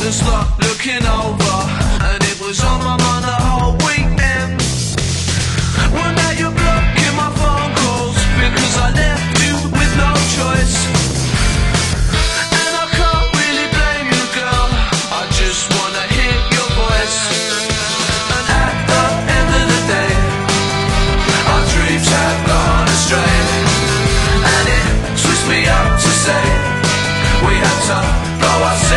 and start looking over, and it was on my mind the whole weekend. Well, now you're blocking my phone calls because I left you with no choice. And I can't really blame you, girl, I just wanna hear your voice. And at the end of the day, our dreams have gone astray, and it twists me up to say we had to go our separate